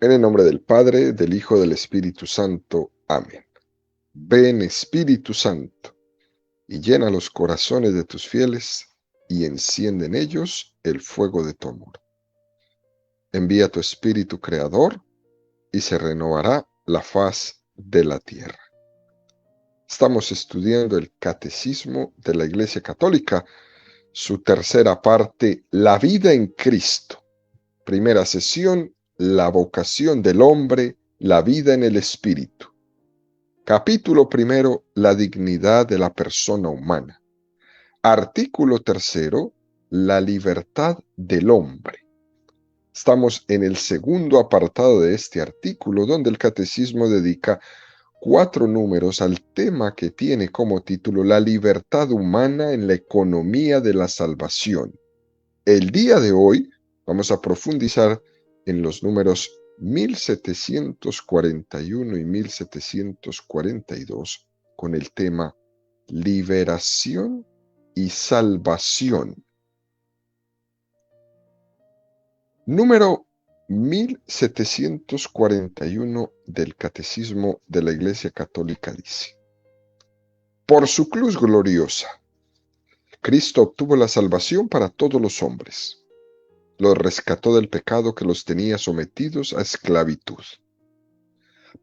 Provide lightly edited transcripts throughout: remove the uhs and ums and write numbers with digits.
En el nombre del Padre, del Hijo, del Espíritu Santo. Amén. Ven, Espíritu Santo, y llena los corazones de tus fieles, y enciende en ellos el fuego de tu amor. Envía tu Espíritu Creador, y se renovará la faz de la tierra. Estamos estudiando el Catecismo de la Iglesia Católica, su tercera parte, la vida en Cristo. Primera sesión, la vocación del hombre, la vida en el Espíritu. Capítulo primero, la dignidad de la persona humana. Artículo tercero, la libertad del hombre. Estamos en el segundo apartado de este artículo, donde el Catecismo dedica 4 números al tema que tiene como título la libertad humana en la economía de la salvación. El día de hoy vamos a profundizar en los números 1741 y 1742 con el tema liberación y salvación. Número 1741 del Catecismo de la Iglesia Católica dice: Por su cruz gloriosa, Cristo obtuvo la salvación para todos los hombres. Los rescató del pecado que los tenía sometidos a esclavitud.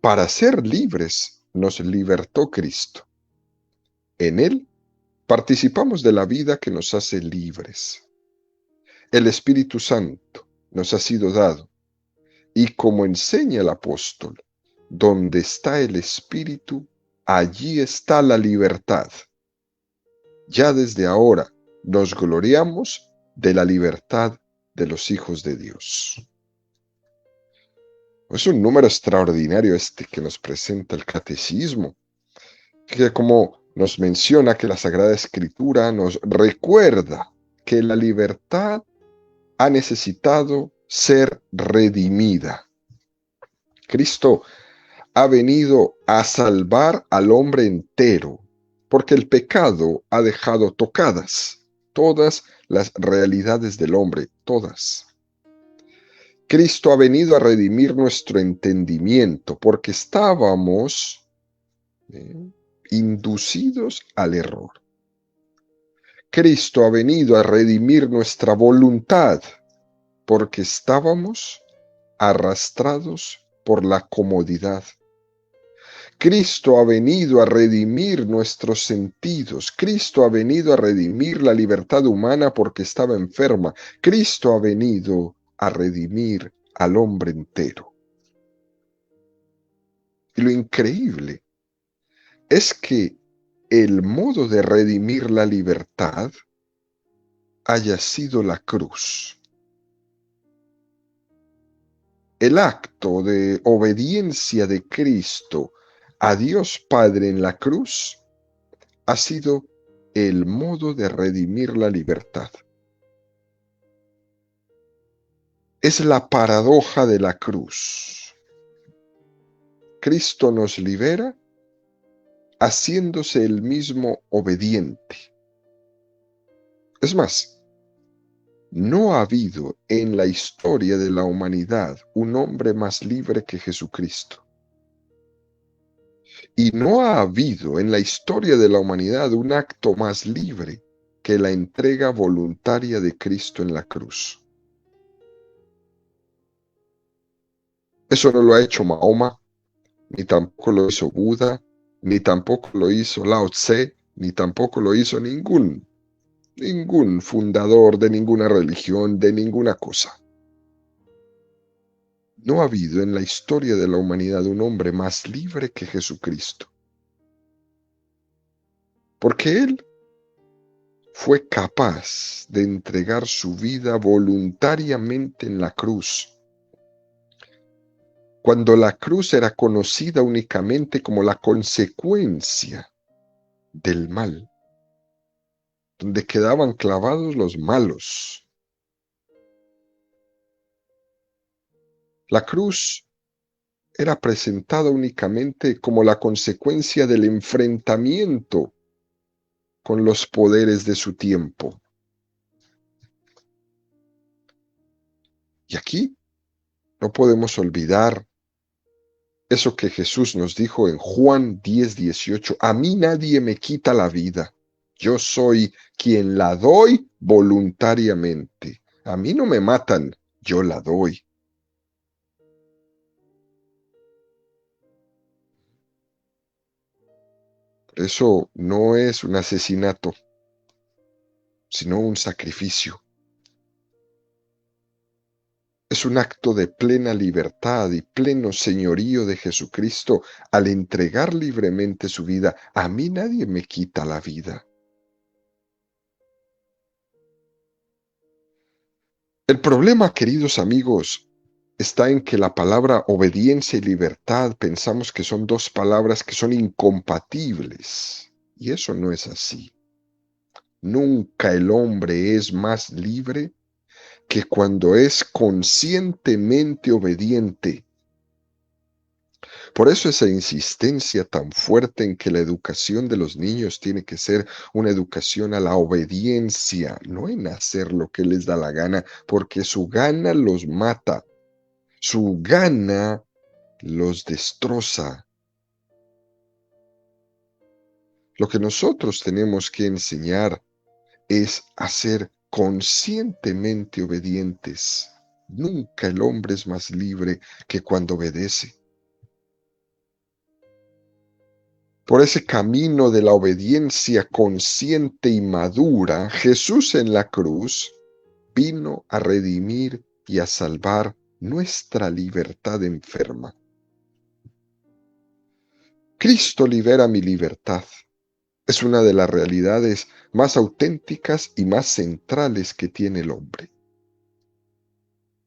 Para ser libres nos libertó Cristo. En Él participamos de la vida que nos hace libres. El Espíritu Santo nos ha sido dado, y como enseña el apóstol, donde está el Espíritu, allí está la libertad. Ya desde ahora nos gloriamos de la libertad de los hijos de Dios. Es un número extraordinario este que nos presenta el Catecismo, que como nos menciona que la Sagrada Escritura nos recuerda que la libertad ha necesitado ser redimida. Cristo ha venido a salvar al hombre entero, porque el pecado ha dejado tocadas todas las realidades del hombre, todas. Cristo ha venido a redimir nuestro entendimiento, porque estábamos inducidos al error. Cristo ha venido a redimir nuestra voluntad, porque estábamos arrastrados por la comodidad. Cristo ha venido a redimir nuestros sentidos. Cristo ha venido a redimir la libertad humana porque estaba enferma. Cristo ha venido a redimir al hombre entero. Y lo increíble es que el modo de redimir la libertad haya sido la cruz. El acto de obediencia de Cristo a Dios Padre en la cruz ha sido el modo de redimir la libertad. Es la paradoja de la cruz. Cristo nos libera haciéndose el mismo obediente. Es más, no ha habido en la historia de la humanidad un hombre más libre que Jesucristo. Y no ha habido en la historia de la humanidad un acto más libre que la entrega voluntaria de Cristo en la cruz. Eso no lo ha hecho Mahoma, ni tampoco lo hizo Buda, ni tampoco lo hizo Lao Tse, ni tampoco lo hizo ningún fundador de ninguna religión, de ninguna cosa. No ha habido en la historia de la humanidad un hombre más libre que Jesucristo. Porque Él fue capaz de entregar su vida voluntariamente en la cruz. Cuando la cruz era conocida únicamente como la consecuencia del mal, donde quedaban clavados los malos. La cruz era presentada únicamente como la consecuencia del enfrentamiento con los poderes de su tiempo. Y aquí No podemos olvidar eso que Jesús nos dijo en Juan 10:18. A mí nadie me quita la vida. Yo soy quien la doy voluntariamente. A mí no me matan, yo la doy. Eso no es un asesinato, sino un sacrificio. Es un acto de plena libertad y pleno señorío de Jesucristo al entregar libremente su vida. A mí nadie me quita la vida. El problema, queridos amigos, está en que la palabra obediencia y libertad pensamos que son dos palabras que son incompatibles. Y eso no es así. Nunca el hombre es más libre que cuando es conscientemente obediente. Por eso esa insistencia tan fuerte en que la educación de los niños tiene que ser una educación a la obediencia, no en hacer lo que les da la gana, porque su gana los mata, su gana los destroza. Lo que nosotros tenemos que enseñar es a ser conscientemente obedientes. Nunca el hombre es más libre que cuando obedece. Por ese camino de la obediencia consciente y madura, Jesús en la cruz vino a redimir y a salvar nuestra libertad enferma. Cristo libera mi libertad. Es una de las realidades más auténticas y más centrales que tiene el hombre.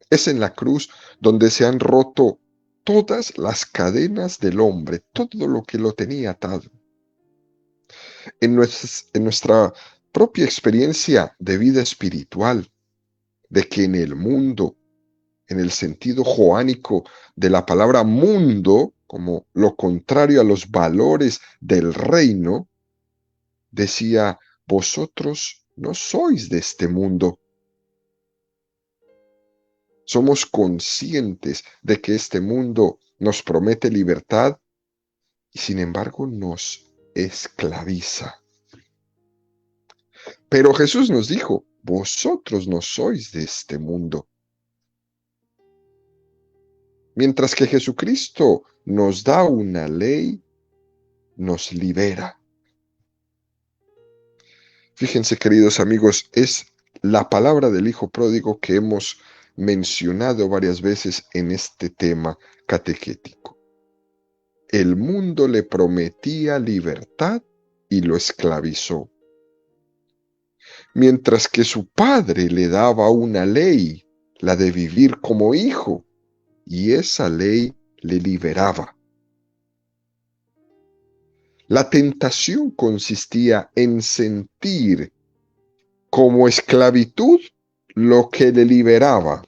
Es en la cruz donde se han roto todas las cadenas del hombre, todo lo que lo tenía atado. En nuestra propia experiencia de vida espiritual, de que en el mundo, en el sentido joánico de la palabra mundo, como lo contrario a los valores del reino, decía, vosotros no sois de este mundo. Somos conscientes de que este mundo nos promete libertad y sin embargo nos esclaviza. Pero Jesús nos dijo, vosotros no sois de este mundo. Mientras que Jesucristo nos da una ley, nos libera. Fíjense, queridos amigos, es la palabra del Hijo Pródigo que hemos mencionado varias veces en este tema catequético. El mundo le prometía libertad y lo esclavizó, mientras que su padre le daba una ley, la de vivir como hijo, y esa ley le liberaba. La tentación consistía en sentir como esclavitud lo que le liberaba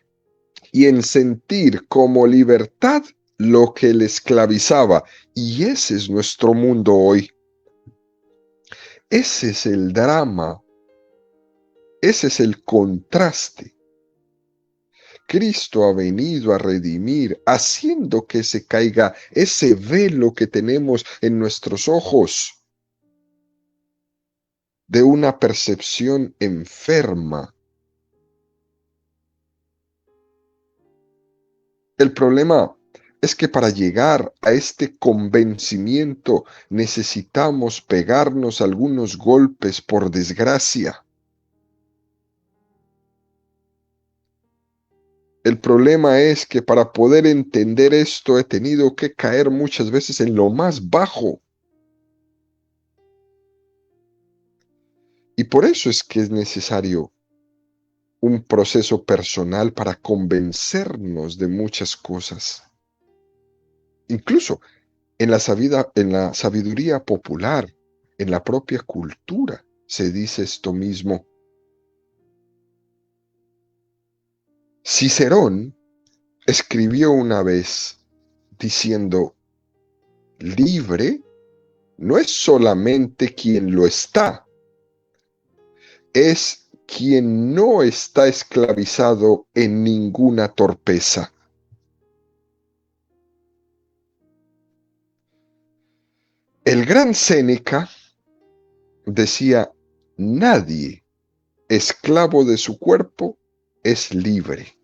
y en sentir como libertad lo que le esclavizaba. Y ese es nuestro mundo hoy. Ese es el drama. Ese es el contraste. Cristo ha venido a redimir, haciendo que se caiga ese velo que tenemos en nuestros ojos de una percepción enferma. El problema es que para llegar a este convencimiento necesitamos pegarnos algunos golpes por desgracia. El problema es que para poder entender esto he tenido que caer muchas veces en lo más bajo. Y por eso es que es necesario un proceso personal para convencernos de muchas cosas. Incluso en la sabiduría popular, en la propia cultura, se dice esto mismo. Cicerón escribió una vez diciendo, libre no es solamente quien lo está, es quien no está esclavizado en ninguna torpeza. El gran Séneca decía, nadie esclavo de su cuerpo es libre.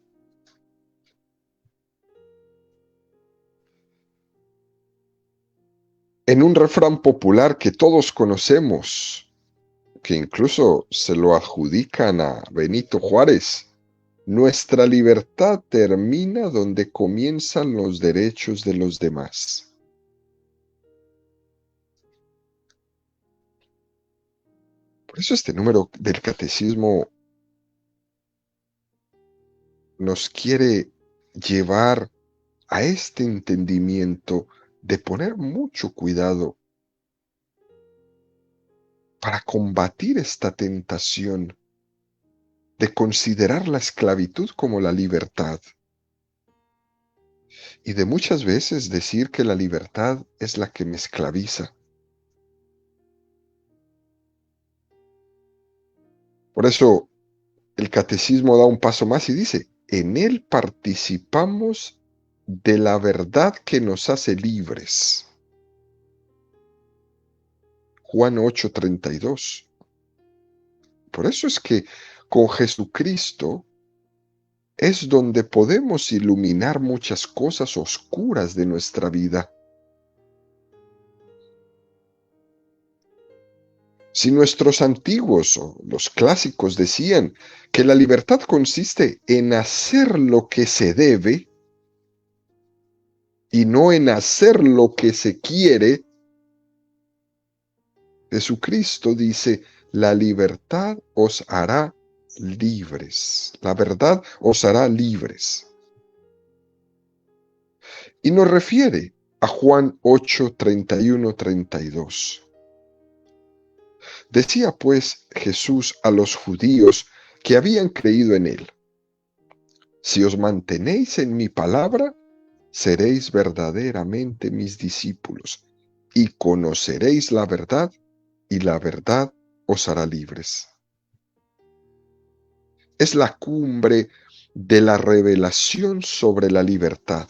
En un refrán popular que todos conocemos, que incluso se lo adjudican a Benito Juárez, nuestra libertad termina donde comienzan los derechos de los demás. Por eso este número del catecismo nos quiere llevar a este entendimiento de poner mucho cuidado para combatir esta tentación de considerar la esclavitud como la libertad y de muchas veces decir que la libertad es la que me esclaviza. Por eso el catecismo da un paso más y dice, en él participamos de la verdad que nos hace libres. Juan 8:32. Por eso es que con Jesucristo es donde podemos iluminar muchas cosas oscuras de nuestra vida. Si nuestros antiguos o los clásicos decían que la libertad consiste en hacer lo que se debe y no en hacer lo que se quiere, Jesucristo dice, la libertad os hará libres. La verdad os hará libres. Y nos refiere a Juan 8:31-32. Decía pues Jesús a los judíos que habían creído en él, si os mantenéis en mi palabra, seréis verdaderamente mis discípulos, y conoceréis la verdad, y la verdad os hará libres. Es la cumbre de la revelación sobre la libertad.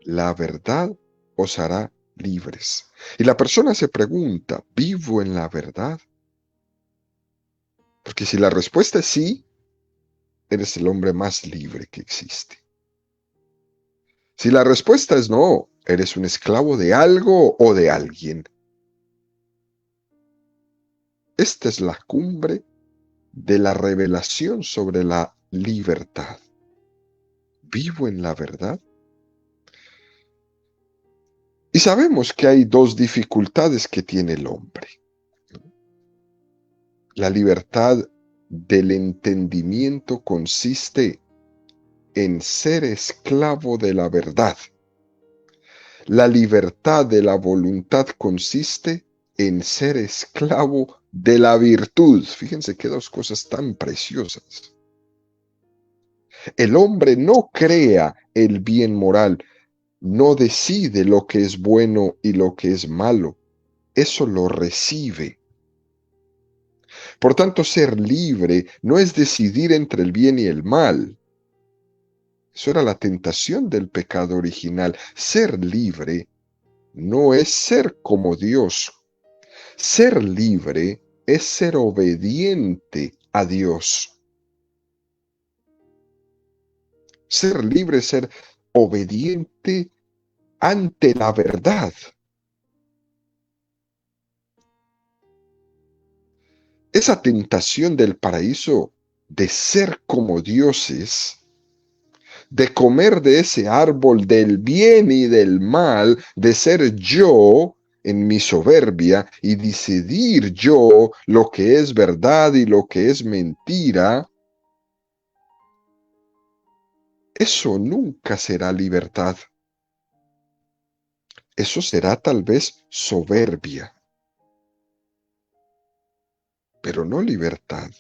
La verdad os hará libres. Y la persona se pregunta, ¿vivo en la verdad? Porque si la respuesta es sí, eres el hombre más libre que existe. Si la respuesta es no, eres un esclavo de algo o de alguien. Esta es la cumbre de la revelación sobre la libertad. ¿Vivo en la verdad? Y sabemos que hay dos dificultades que tiene el hombre. La libertad del entendimiento consiste en ser esclavo de la verdad. La libertad de la voluntad consiste en ser esclavo de la virtud. Fíjense qué dos cosas tan preciosas. El hombre no crea el bien moral, no decide lo que es bueno y lo que es malo. Eso lo recibe. Por tanto, ser libre no es decidir entre el bien y el mal. Eso era la tentación del pecado original. Ser libre no es ser como Dios. Ser libre es ser obediente a Dios. Ser libre es ser obediente ante la verdad. Esa tentación del paraíso de ser como dioses, de comer de ese árbol del bien y del mal, de ser yo en mi soberbia y decidir yo lo que es verdad y lo que es mentira, eso nunca será libertad. Eso será tal vez soberbia, pero no libertad.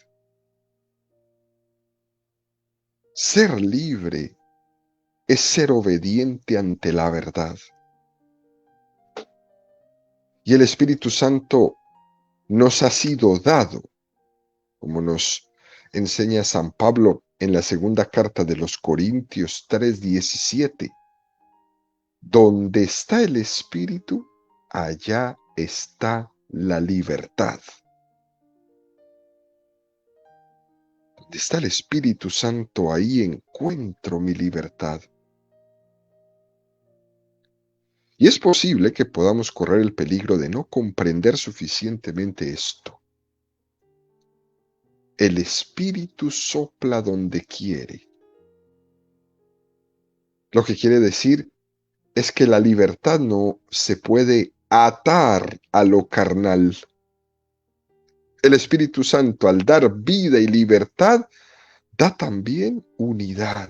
Ser libre es ser obediente ante la verdad. Y el Espíritu Santo nos ha sido dado, como nos enseña San Pablo en la segunda carta de los Corintios 3:17. Donde está el Espíritu, allá está la libertad. Donde está el Espíritu Santo, ahí encuentro mi libertad. Y es posible que podamos correr el peligro de no comprender suficientemente esto. El Espíritu sopla donde quiere. Lo que quiere decir es que la libertad no se puede atar a lo carnal. El Espíritu Santo, al dar vida y libertad, da también unidad.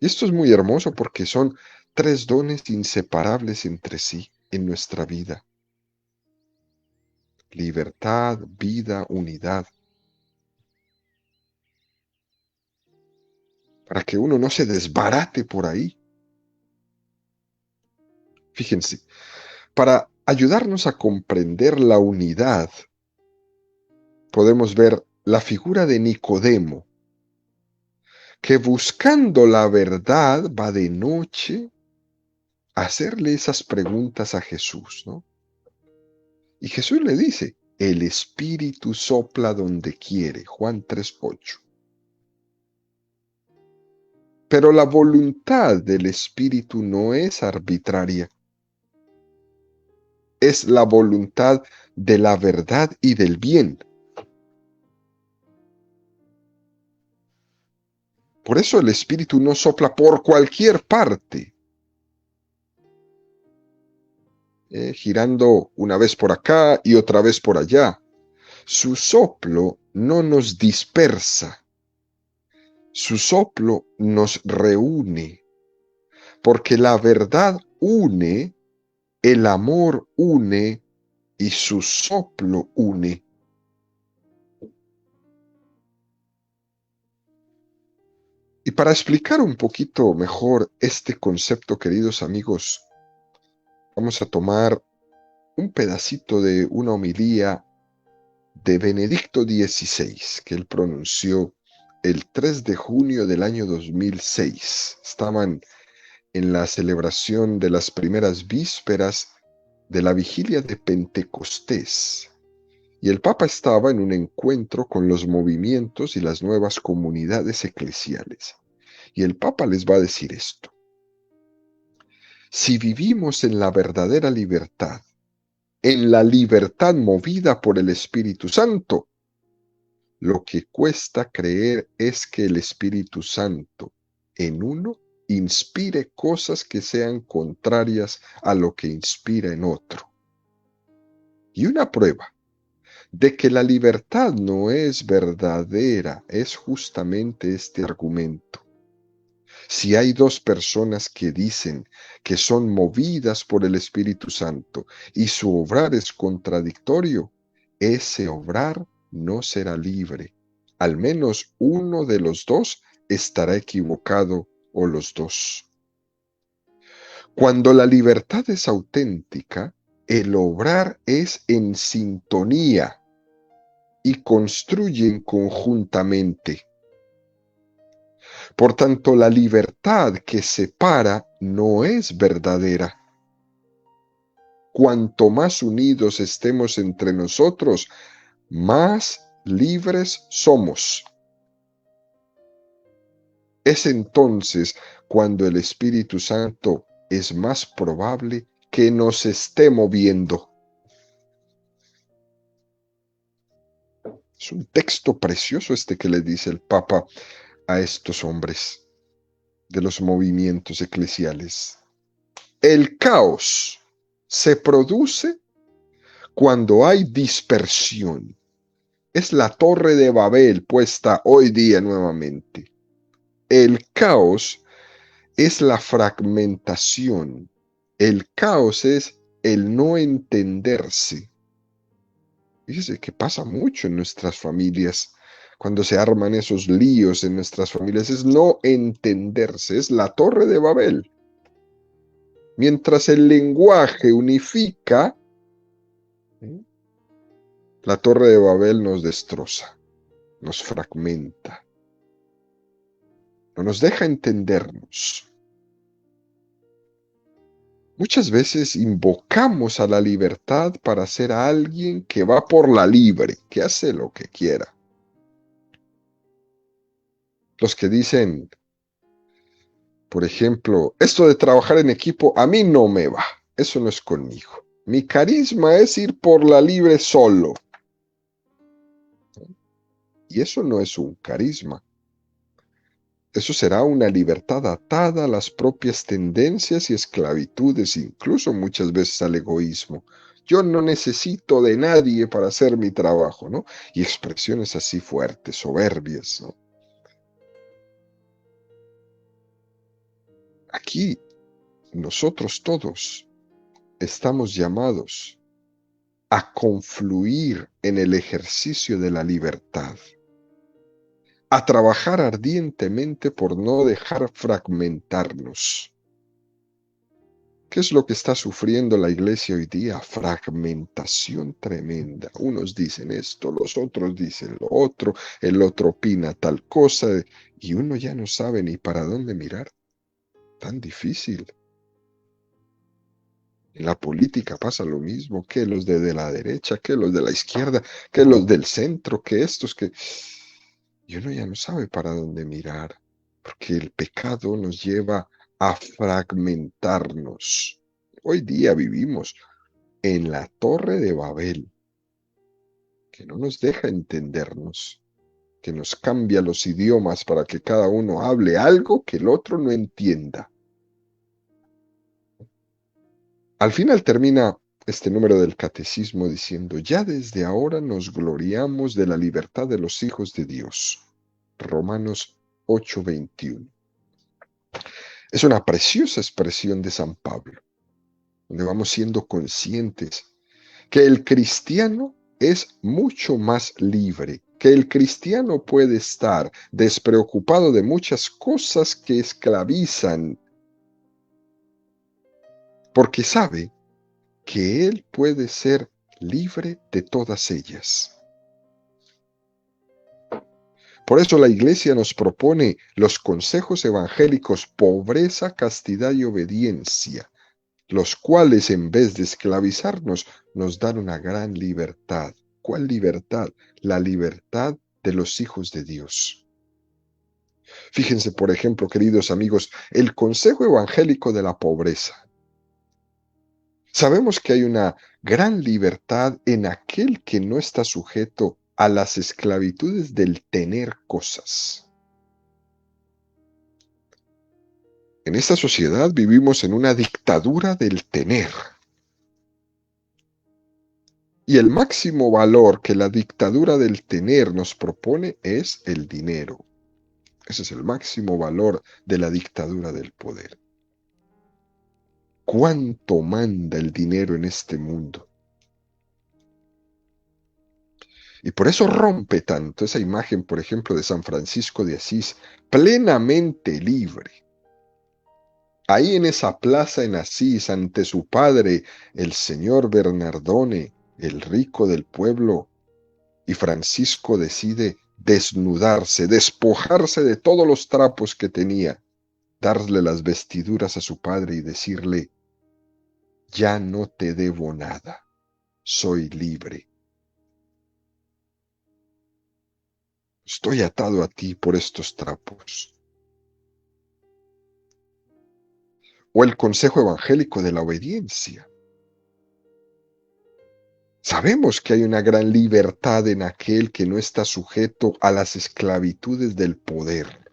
Y esto es muy hermoso porque son tres dones inseparables entre sí en nuestra vida. Libertad, vida, unidad. Para que uno no se desbarate por ahí. Fíjense, para ayudarnos a comprender la unidad, podemos ver la figura de Nicodemo, que buscando la verdad va de noche a hacerle esas preguntas a Jesús, ¿no? Y Jesús le dice, el Espíritu sopla donde quiere, Juan 3:8. Pero la voluntad del Espíritu no es arbitraria, es la voluntad de la verdad y del bien. Por eso el Espíritu no sopla por cualquier parte, girando una vez por acá y otra vez por allá. Su soplo no nos dispersa, su soplo nos reúne, porque la verdad une, el amor une y su soplo une. Y para explicar un poquito mejor este concepto, queridos amigos, vamos a tomar un pedacito de una homilía de Benedicto XVI, que él pronunció el 3 de junio del año 2006. Estaban en la celebración de las primeras vísperas de la vigilia de Pentecostés. Y el Papa estaba en un encuentro con los movimientos y las nuevas comunidades eclesiales. Y el Papa les va a decir esto. Si vivimos en la verdadera libertad, en la libertad movida por el Espíritu Santo, lo que cuesta creer es que el Espíritu Santo en uno inspire cosas que sean contrarias a lo que inspira en otro. Y una prueba de que la libertad no es verdadera es justamente este argumento. Si hay dos personas que dicen que son movidas por el Espíritu Santo y su obrar es contradictorio, ese obrar no será libre. Al menos uno de los dos estará equivocado o los dos. Cuando la libertad es auténtica, el obrar es en sintonía y construyen conjuntamente. Por tanto, la libertad que separa no es verdadera. Cuanto más unidos estemos entre nosotros, más libres somos. Es entonces cuando el Espíritu Santo es más probable que nos esté moviendo. Es un texto precioso este que le dice el Papa a estos hombres de los movimientos eclesiales. El caos se produce cuando hay dispersión. Es la torre de Babel puesta hoy día nuevamente. El caos es la fragmentación. El caos es el no entenderse. Fíjese que pasa mucho en nuestras familias. Cuando se arman esos líos en nuestras familias, es no entenderse, es la torre de Babel. Mientras el lenguaje unifica, la torre de Babel nos destroza, nos fragmenta. no nos deja entendernos. Muchas veces invocamos a la libertad para ser alguien que va por la libre, que hace lo que quiera. Los que dicen, por ejemplo, esto de trabajar en equipo a mí no me va, eso no es conmigo. Mi carisma es ir por la libre solo. Y eso no es un carisma. Eso será una libertad atada a las propias tendencias y esclavitudes, incluso muchas veces al egoísmo. Yo no necesito de nadie para hacer mi trabajo, ¿no? Y expresiones así fuertes, soberbias, ¿no? Aquí nosotros todos estamos llamados a confluir en el ejercicio de la libertad, a trabajar ardientemente por no dejar fragmentarnos. ¿Qué es lo que está sufriendo la iglesia hoy día? Fragmentación tremenda. Unos dicen esto, los otros dicen lo otro, el otro opina tal cosa, y uno ya no sabe ni para dónde mirar. Tan difícil. En la política pasa lo mismo, que los de la derecha, que los de la izquierda, que los del centro, que estos, que... Y uno ya no sabe para dónde mirar, porque el pecado nos lleva a fragmentarnos. Hoy día vivimos en la Torre de Babel, que no nos deja entendernos, que nos cambia los idiomas para que cada uno hable algo que el otro no entienda. Al final termina este número del catecismo diciendo, ya desde ahora nos gloriamos de la libertad de los hijos de Dios. Romanos 8:21. Es una preciosa expresión de San Pablo, donde vamos siendo conscientes que el cristiano es mucho más libre, que el cristiano puede estar despreocupado de muchas cosas que esclavizan, porque sabe que él puede ser libre de todas ellas. Por eso la Iglesia nos propone los consejos evangélicos pobreza, castidad y obediencia, los cuales en vez de esclavizarnos nos dan una gran libertad. ¿Cuál libertad? La libertad de los hijos de Dios. Fíjense, por ejemplo, queridos amigos, el consejo evangélico de la pobreza. Sabemos que hay una gran libertad en aquel que no está sujeto a las esclavitudes del tener cosas. En esta sociedad vivimos en una dictadura del tener. Y el máximo valor que la dictadura del tener nos propone es el dinero. Ese es el máximo valor de la dictadura del poder. ¿Cuánto manda el dinero en este mundo? Y por eso rompe tanto esa imagen, por ejemplo, de San Francisco de Asís, plenamente libre. Ahí en esa plaza en Asís, ante su padre, el señor Bernardone, el rico del pueblo, y Francisco decide desnudarse, despojarse de todos los trapos que tenía, darle las vestiduras a su padre y decirle, ya no te debo nada, soy libre. Estoy atado a ti por estos trapos. O el consejo evangélico de la obediencia. Sabemos que hay una gran libertad en aquel que no está sujeto a las esclavitudes del poder.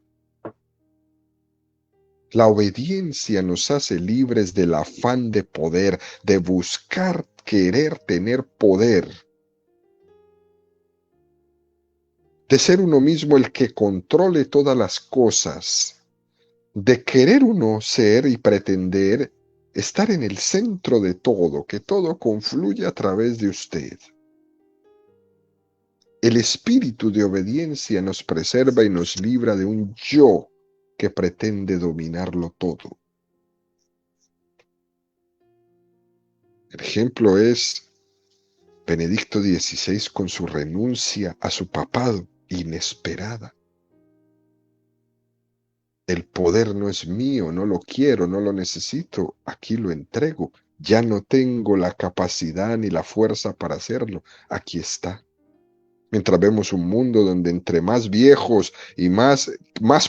La obediencia nos hace libres del afán de poder, de buscar querer tener poder, de ser uno mismo el que controle todas las cosas, de querer uno ser y pretender estar en el centro de todo, que todo confluya a través de usted. El espíritu de obediencia nos preserva y nos libra de un yo que pretende dominarlo todo. El ejemplo es Benedicto XVI con su renuncia a su papado inesperada. El poder no es mío, no lo quiero, no lo necesito, aquí lo entrego. Ya no tengo la capacidad ni la fuerza para hacerlo. Aquí está. Mientras vemos un mundo donde entre más viejos y más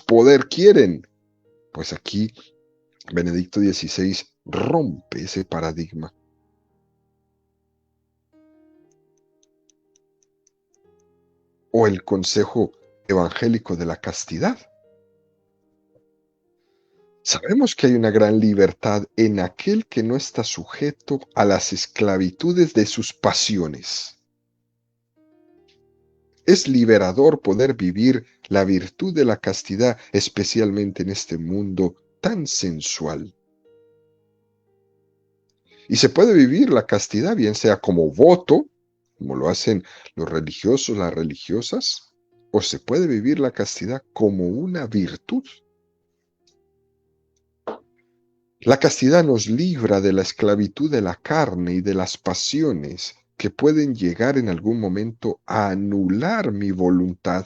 poder quieren, pues aquí Benedicto XVI rompe ese paradigma. O el consejo evangélico de la castidad. Sabemos que hay una gran libertad en aquel que no está sujeto a las esclavitudes de sus pasiones. Es liberador poder vivir la virtud de la castidad, especialmente en este mundo tan sensual. Y se puede vivir la castidad, bien sea como voto, como lo hacen los religiosos, las religiosas, o se puede vivir la castidad como una virtud. La castidad nos libra de la esclavitud de la carne y de las pasiones que pueden llegar en algún momento a anular mi voluntad.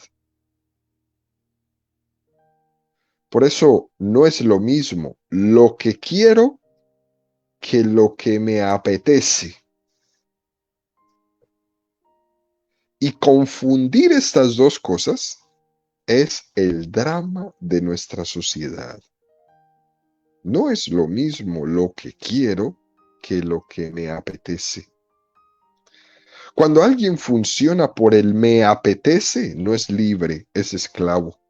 Por eso no es lo mismo lo que quiero que lo que me apetece. Y confundir estas dos cosas es el drama de nuestra sociedad. No es lo mismo lo que quiero que lo que me apetece. Cuando alguien funciona por el me apetece, no es libre, es esclavo.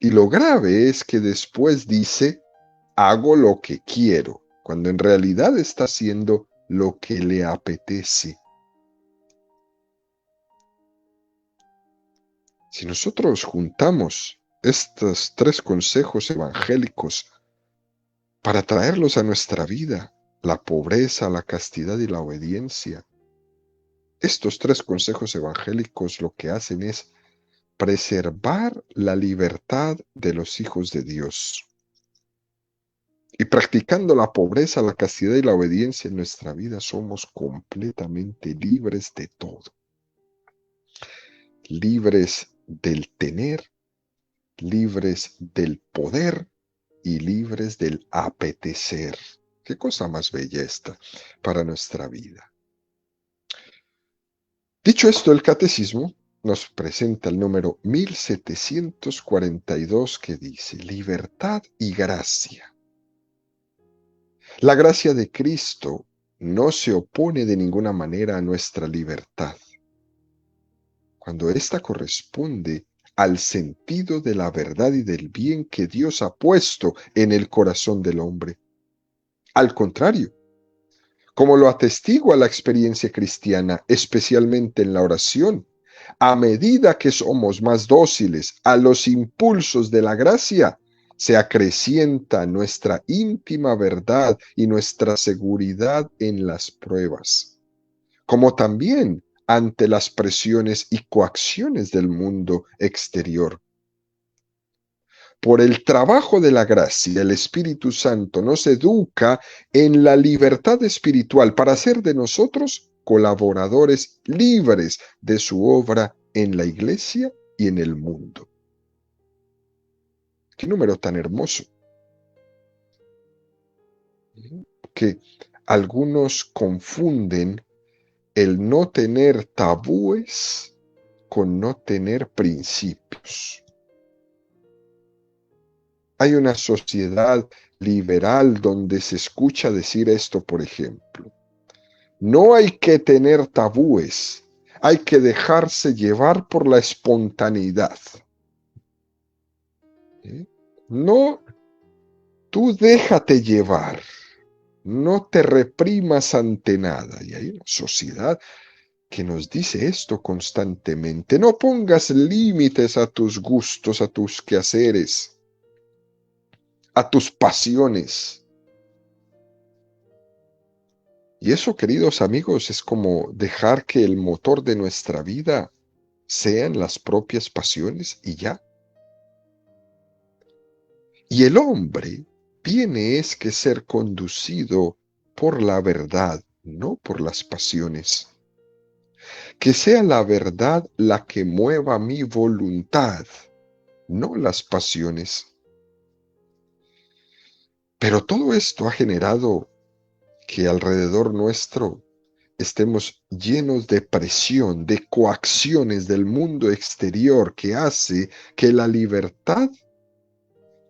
Y lo grave es que después dice, hago lo que quiero, cuando en realidad está haciendo lo que le apetece. Si nosotros juntamos estos tres consejos evangélicos para traerlos a nuestra vida, la pobreza, la castidad y la obediencia, estos tres consejos evangélicos lo que hacen es preservar la libertad de los hijos de Dios. Y practicando la pobreza, la castidad y la obediencia en nuestra vida, somos completamente libres de todo. Libres del tener, libres del poder y libres del apetecer. Qué cosa más bella esta para nuestra vida. Dicho esto, el catecismo nos presenta el número 1742 que dice, libertad y gracia. La gracia de Cristo no se opone de ninguna manera a nuestra libertad, cuando ésta corresponde al sentido de la verdad y del bien que Dios ha puesto en el corazón del hombre. Al contrario, como lo atestigua la experiencia cristiana, especialmente en la oración, a medida que somos más dóciles a los impulsos de la gracia, se acrecienta nuestra íntima verdad y nuestra seguridad en las pruebas, como también ante las presiones y coacciones del mundo exterior. Por el trabajo de la gracia, el Espíritu Santo nos educa en la libertad espiritual para hacer de nosotros colaboradores libres de su obra en la iglesia y en el mundo. Qué número tan hermoso. Que algunos confunden el no tener tabúes con no tener principios. Hay una sociedad liberal donde se escucha decir esto, por ejemplo. No hay que tener tabúes, hay que dejarse llevar por la espontaneidad. No, tú déjate llevar, no te reprimas ante nada. Y hay una sociedad que nos dice esto constantemente. No pongas límites a tus gustos, a tus quehaceres, a tus pasiones. Y eso, queridos amigos, es como dejar que el motor de nuestra vida sean las propias pasiones y ya. Y el hombre tiene es que ser conducido por la verdad, no por las pasiones. Que sea la verdad la que mueva mi voluntad no las pasiones. Pero todo esto ha generado que alrededor nuestro estemos llenos de presión, de coacciones del mundo exterior que hace que la libertad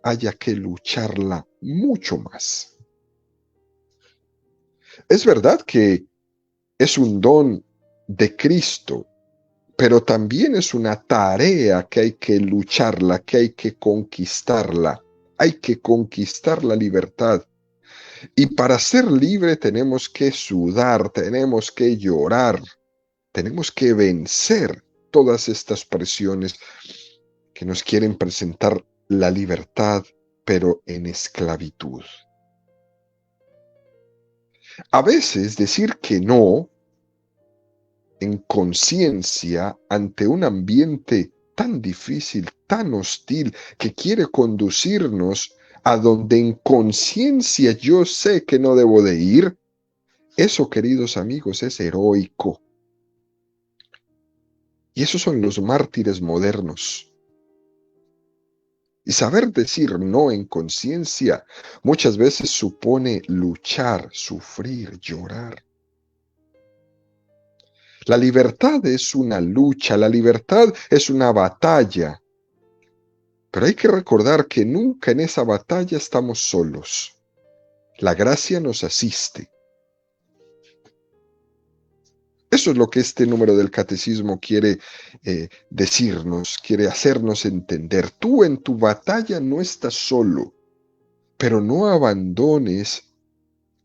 haya que lucharla mucho más. Es verdad que es un don de Cristo, pero también es una tarea que hay que lucharla, que hay que conquistarla. Hay que conquistar la libertad. Y para ser libre tenemos que sudar, tenemos que llorar, tenemos que vencer todas estas presiones que nos quieren presentar la libertad, pero en esclavitud. A veces decir que no en conciencia ante un ambiente tan difícil, tan hostil, que quiere conducirnos a donde en conciencia yo sé que no debo de ir, eso, queridos amigos, es heroico. Y esos son los mártires modernos. Y saber decir no en conciencia muchas veces supone luchar, sufrir, llorar. La libertad es una lucha, la libertad es una batalla. Pero hay que recordar que nunca en esa batalla estamos solos. La gracia nos asiste. Eso es lo que este número del catecismo quiere decirnos, quiere hacernos entender. Tú en tu batalla no estás solo, pero no abandones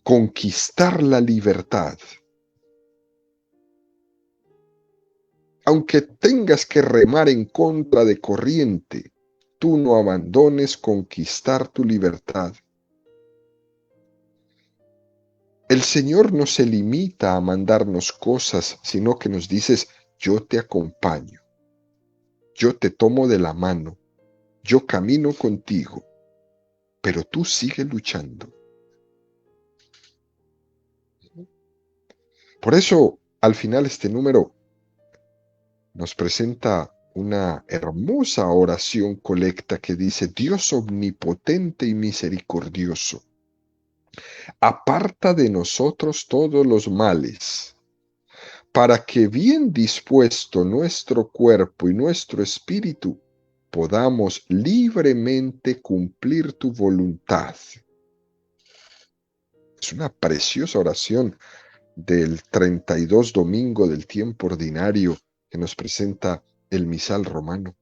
conquistar la libertad. Aunque tengas que remar en contra de corriente, tú no abandones conquistar tu libertad. El Señor no se limita a mandarnos cosas, sino que nos dices, yo te acompaño, yo te tomo de la mano, yo camino contigo, pero tú sigue luchando. Por eso, al final, este número nos presenta una hermosa oración colecta que dice, Dios omnipotente y misericordioso, aparta de nosotros todos los males, para que bien dispuesto nuestro cuerpo y nuestro espíritu podamos libremente cumplir tu voluntad. Es una preciosa oración del 32 domingo del tiempo ordinario que nos presenta el misal romano.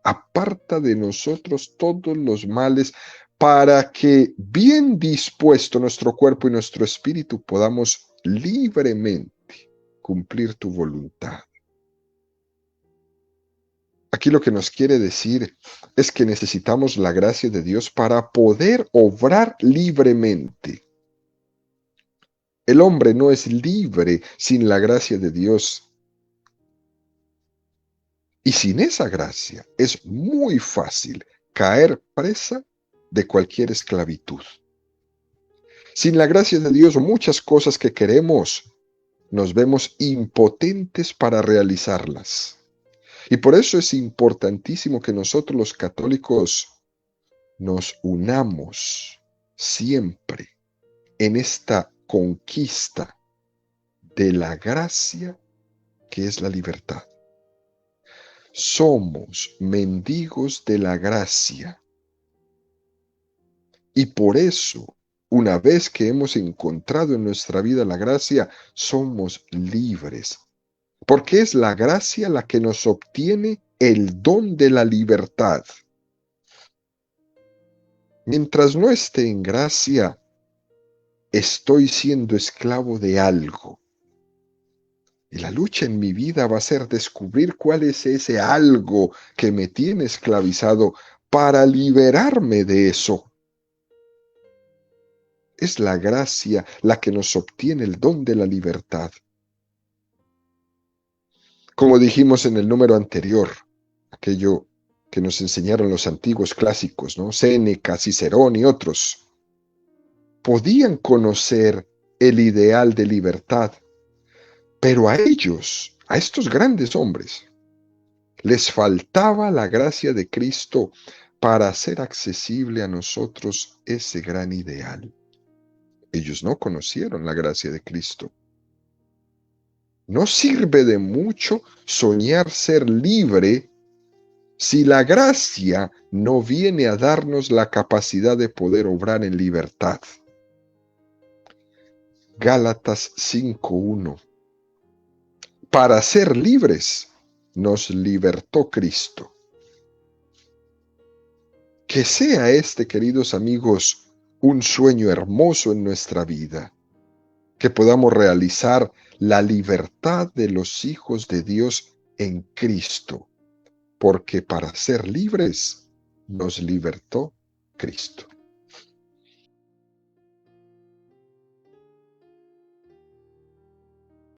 Aparta de nosotros todos los males para que bien dispuesto nuestro cuerpo y nuestro espíritu podamos libremente cumplir tu voluntad. Aquí lo que nos quiere decir es que necesitamos la gracia de Dios para poder obrar libremente. El hombre no es libre sin la gracia de Dios. Y sin esa gracia es muy fácil caer presa de cualquier esclavitud. Sin la gracia de Dios, muchas cosas que queremos nos vemos impotentes para realizarlas. Y por eso es importantísimo que nosotros los católicos nos unamos siempre en esta conquista de la gracia que es la libertad. Somos mendigos de la gracia. Y por eso, una vez que hemos encontrado en nuestra vida la gracia, somos libres. Porque es la gracia la que nos obtiene el don de la libertad. Mientras no esté en gracia, estoy siendo esclavo de algo. Y la lucha en mi vida va a ser descubrir cuál es ese algo que me tiene esclavizado para liberarme de eso. Es la gracia la que nos obtiene el don de la libertad. Como dijimos en el número anterior, aquello que nos enseñaron los antiguos clásicos, ¿no? Séneca, Cicerón y otros, podían conocer el ideal de libertad, pero a ellos, a estos grandes hombres, Les faltaba la gracia de Cristo para hacer accesible a nosotros ese gran ideal. Ellos no conocieron la gracia de Cristo. No sirve de mucho soñar ser libre si la gracia no viene a darnos la capacidad de poder obrar en libertad. Gálatas 5:1. Para ser libres nos libertó Cristo. Que sea este, queridos amigos, un sueño hermoso en nuestra vida, que podamos realizar la libertad de los hijos de Dios en Cristo, porque para ser libres nos libertó Cristo.